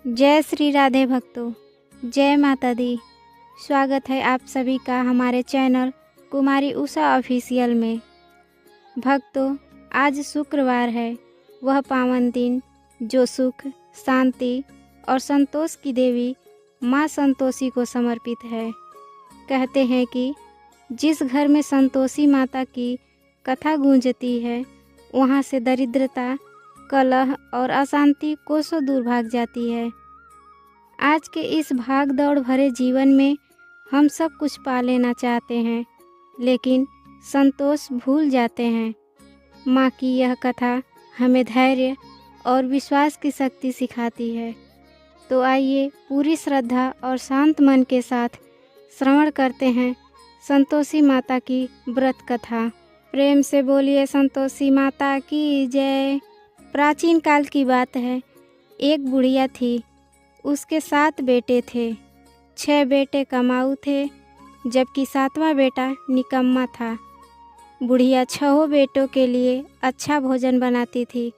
जय श्री राधे भक्तों, जय माता दी। स्वागत है आप सभी का हमारे चैनल कुमारी उषा ऑफिशियल में। भक्तों, आज शुक्रवार है, वह पावन दिन जो सुख, शांति और संतोष की देवी माँ संतोषी को समर्पित है। कहते हैं कि जिस घर में संतोषी माता की कथा गूंजती है, वहाँ से दरिद्रता, कलह और अशांति कोसों दूर भाग जाती है। आज के इस भाग दौड़ भरे जीवन में हम सब कुछ पा लेना चाहते हैं, लेकिन संतोष भूल जाते हैं। माँ की यह कथा हमें धैर्य और विश्वास की शक्ति सिखाती है। तो आइए पूरी श्रद्धा और शांत मन के साथ श्रवण करते हैं संतोषी माता की व्रत कथा। प्रेम से बोलिए संतोषी माता की जय। प्राचीन काल की बात है। एक बुढ़िया थी, उसके 7 बेटे थे। 6 बेटे कमाऊ थे, जबकि 7वां बेटा निकम्मा था। बुढ़िया 6 बेटों के लिए अच्छा भोजन बनाती थी,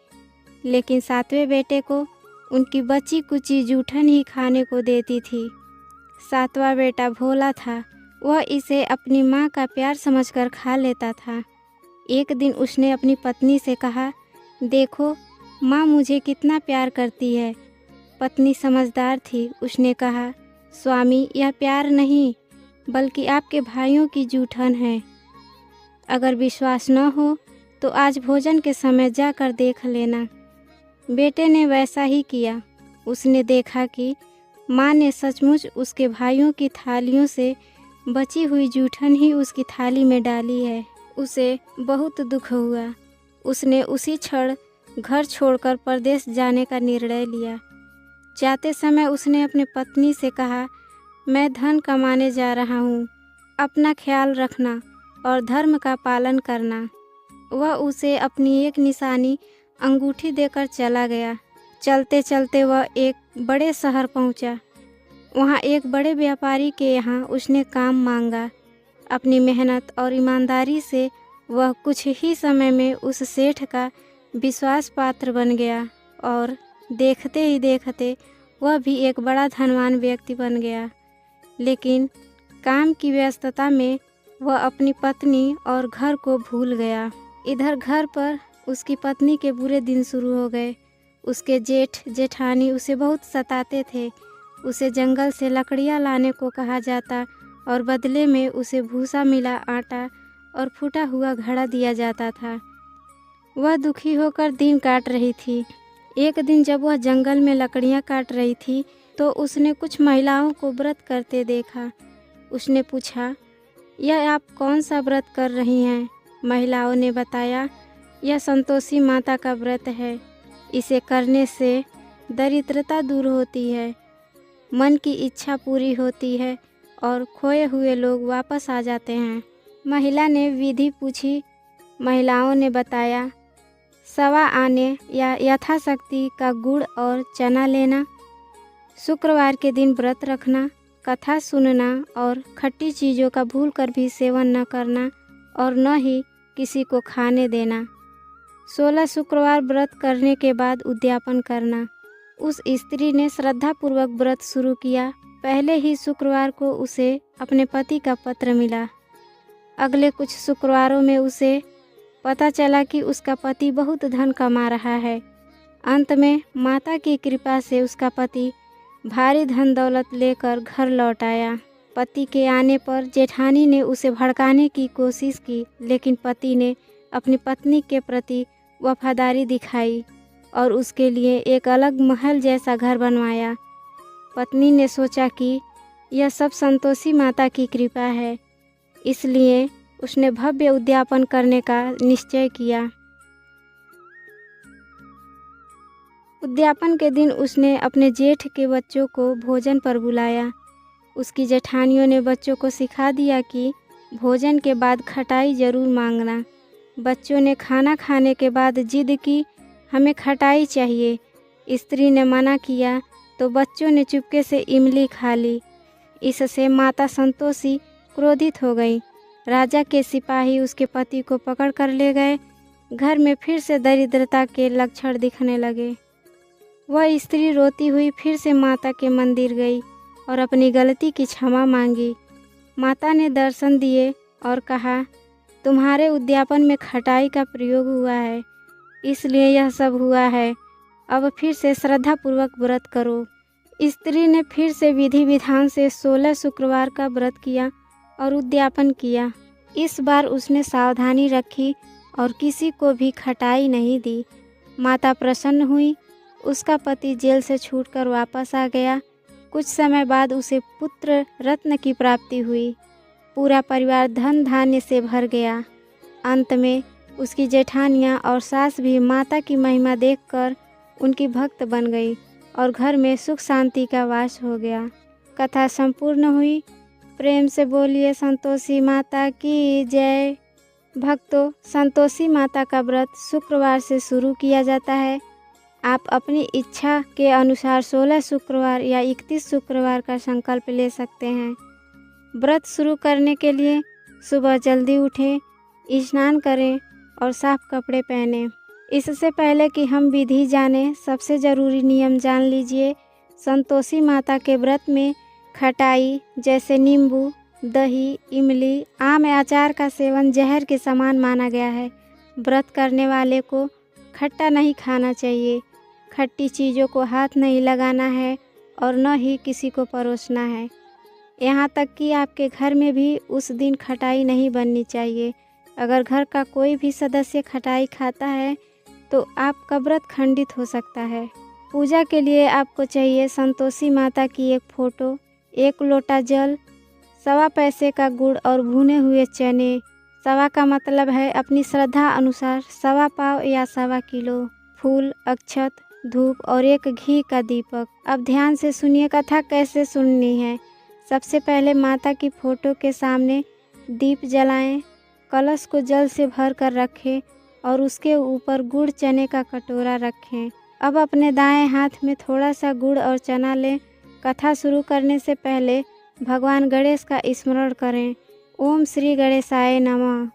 लेकिन 7वें बेटे को उनकी बची कुची जूठन ही खाने को देती थी। 7वां बेटा भोला था, वह इसे अपनी माँ का प्यार समझकर खा लेता था। एक दिन उसने अपनी पत्नी से कहा, देखो माँ मुझे कितना प्यार करती है। पत्नी समझदार थी, उसने कहा, स्वामी यह प्यार नहीं बल्कि आपके भाइयों की जूठन है। अगर विश्वास न हो तो आज भोजन के समय जाकर देख लेना। बेटे ने वैसा ही किया। उसने देखा कि माँ ने सचमुच उसके भाइयों की थालियों से बची हुई जूठन ही उसकी थाली में डाली है। उसे बहुत दुख हुआ। उसने उसी क्षण घर छोड़कर परदेश जाने का निर्णय लिया। जाते समय उसने अपनी पत्नी से कहा, मैं धन कमाने जा रहा हूँ, अपना ख्याल रखना और धर्म का पालन करना। वह उसे अपनी एक निशानी अंगूठी देकर चला गया। चलते चलते वह एक बड़े शहर पहुँचा। वहाँ एक बड़े व्यापारी के यहाँ उसने काम मांगा। अपनी मेहनत और ईमानदारी से वह कुछ ही समय में उस सेठ का विश्वास पात्र बन गया और देखते ही देखते वह भी एक बड़ा धनवान व्यक्ति बन गया। लेकिन काम की व्यस्तता में वह अपनी पत्नी और घर को भूल गया। इधर घर पर उसकी पत्नी के बुरे दिन शुरू हो गए। उसके जेठ जेठानी उसे बहुत सताते थे। उसे जंगल से लकड़ियाँ लाने को कहा जाता और बदले में उसे भूसा मिला आटा और फूटा हुआ घड़ा दिया जाता था। वह दुखी होकर दिन काट रही थी। एक दिन जब वह जंगल में लकड़ियाँ काट रही थी तो उसने कुछ महिलाओं को व्रत करते देखा। उसने पूछा, यह आप कौन सा व्रत कर रही हैं? महिलाओं ने बताया, यह संतोषी माता का व्रत है। इसे करने से दरिद्रता दूर होती है, मन की इच्छा पूरी होती है और खोए हुए लोग वापस आ जाते हैं। महिला ने विधि पूछी। महिलाओं ने बताया, 1.25 आने या यथाशक्ति का गुड़ और चना लेना, शुक्रवार के दिन व्रत रखना, कथा सुनना और खट्टी चीज़ों का भूलकर भी सेवन न करना और न ही किसी को खाने देना। 16 शुक्रवार व्रत करने के बाद उद्यापन करना। उस स्त्री ने श्रद्धापूर्वक व्रत शुरू किया। पहले ही शुक्रवार को उसे अपने पति का पत्र मिला। अगले कुछ शुक्रवारों में उसे पता चला कि उसका पति बहुत धन कमा रहा है। अंत में माता की कृपा से उसका पति भारी धन दौलत लेकर घर लौट आया। पति के आने पर जेठानी ने उसे भड़काने की कोशिश की, लेकिन पति ने अपनी पत्नी के प्रति वफादारी दिखाई और उसके लिए एक अलग महल जैसा घर बनवाया। पत्नी ने सोचा कि यह सब संतोषी माता की कृपा है, इसलिए उसने भव्य उद्यापन करने का निश्चय किया। उद्यापन के दिन उसने अपने जेठ के बच्चों को भोजन पर बुलाया। उसकी जेठानियों ने बच्चों को सिखा दिया कि भोजन के बाद खटाई जरूर मांगना। बच्चों ने खाना खाने के बाद जिद की, हमें खटाई चाहिए। स्त्री ने मना किया तो बच्चों ने चुपके से इमली खा ली। इससे माता संतोषी क्रोधित हो गई। राजा के सिपाही उसके पति को पकड़ कर ले गए। घर में फिर से दरिद्रता के लक्षण दिखने लगे। वह स्त्री रोती हुई फिर से माता के मंदिर गई और अपनी गलती की क्षमा मांगी। माता ने दर्शन दिए और कहा, तुम्हारे उद्यापन में खटाई का प्रयोग हुआ है, इसलिए यह सब हुआ है। अब फिर से श्रद्धापूर्वक व्रत करो। स्त्री ने फिर से विधि विधान से 16 शुक्रवार का व्रत किया और उद्यापन किया। इस बार उसने सावधानी रखी और किसी को भी खटाई नहीं दी। माता प्रसन्न हुई। उसका पति जेल से छूटकर वापस आ गया। कुछ समय बाद उसे पुत्र रत्न की प्राप्ति हुई। पूरा परिवार धन धान्य से भर गया। अंत में उसकी जेठानियाँ और सास भी माता की महिमा देखकर उनकी भक्त बन गई और घर में सुख शांति का वास हो गया। कथा संपूर्ण हुई। प्रेम से बोलिए संतोषी माता की जय। भक्तों, संतोषी माता का व्रत शुक्रवार से शुरू किया जाता है। आप अपनी इच्छा के अनुसार 16 शुक्रवार या 31 शुक्रवार का संकल्प ले सकते हैं। व्रत शुरू करने के लिए सुबह जल्दी उठें, स्नान करें और साफ कपड़े पहनें। इससे पहले कि हम विधि जानें, सबसे ज़रूरी नियम जान लीजिए। संतोषी माता के व्रत में खटाई जैसे नींबू, दही, इमली, आम या अचार का सेवन जहर के समान माना गया है। व्रत करने वाले को खट्टा नहीं खाना चाहिए, खट्टी चीज़ों को हाथ नहीं लगाना है और न ही किसी को परोसना है। यहाँ तक कि आपके घर में भी उस दिन खटाई नहीं बननी चाहिए। अगर घर का कोई भी सदस्य खटाई खाता है तो आपका व्रत खंडित हो सकता है। पूजा के लिए आपको चाहिए संतोषी माता की एक फ़ोटो, 1 लोटा जल, 1.25 पैसे का गुड़ और भुने हुए चने। 1.25 का मतलब है अपनी श्रद्धा अनुसार 1.25 पाव या 1.25 किलो, फूल, अक्षत, धूप और 1 घी का दीपक। अब ध्यान से सुनिए कथा कैसे सुननी है। सबसे पहले माता की फ़ोटो के सामने दीप जलाएं, कलश को जल से भर कर रखें और उसके ऊपर गुड़ चने का कटोरा रखें। अब अपने दाएं हाथ में थोड़ा सा गुड़ और चना लें। कथा शुरू करने से पहले भगवान गणेश का स्मरण करें। ओम श्री गणेशाय नमः।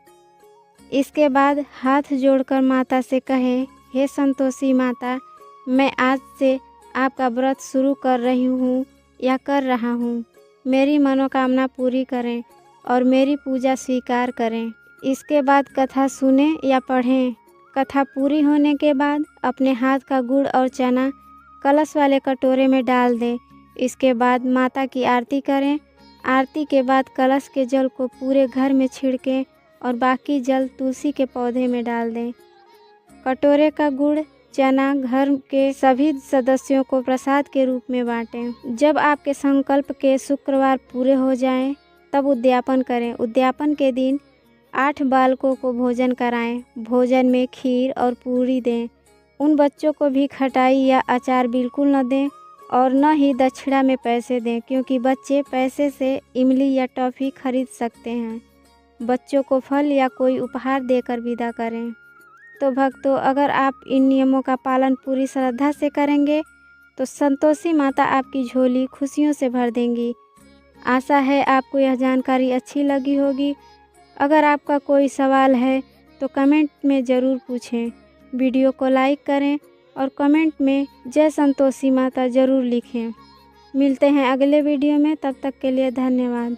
इसके बाद हाथ जोड़कर माता से कहें, हे संतोषी माता, मैं आज से आपका व्रत शुरू कर रही हूँ या कर रहा हूँ। मेरी मनोकामना पूरी करें और मेरी पूजा स्वीकार करें। इसके बाद कथा सुने या पढ़ें। कथा पूरी होने के बाद अपने हाथ का गुड़ और चना कलश वाले कटोरे में डाल दें। इसके बाद माता की आरती करें। आरती के बाद कलश के जल को पूरे घर में छिड़कें और बाकी जल तुलसी के पौधे में डाल दें। कटोरे का गुड़ चना घर के सभी सदस्यों को प्रसाद के रूप में बांटें। जब आपके संकल्प के शुक्रवार पूरे हो जाएं, तब उद्यापन करें। उद्यापन के दिन 8 बालकों को भोजन कराएं। भोजन में खीर और पूरी दें। उन बच्चों को भी खटाई या अचार बिल्कुल न दें और न ही दक्षिणा में पैसे दें, क्योंकि बच्चे पैसे से इमली या टॉफ़ी खरीद सकते हैं। बच्चों को फल या कोई उपहार देकर विदा करें। तो भक्तों, अगर आप इन नियमों का पालन पूरी श्रद्धा से करेंगे तो संतोषी माता आपकी झोली खुशियों से भर देंगी। आशा है आपको यह जानकारी अच्छी लगी होगी। अगर आपका कोई सवाल है तो कमेंट में ज़रूर पूछें। वीडियो को लाइक करें और कमेंट में जय संतोषी माता ज़रूर लिखें। मिलते हैं अगले वीडियो में, तब तक के लिए धन्यवाद।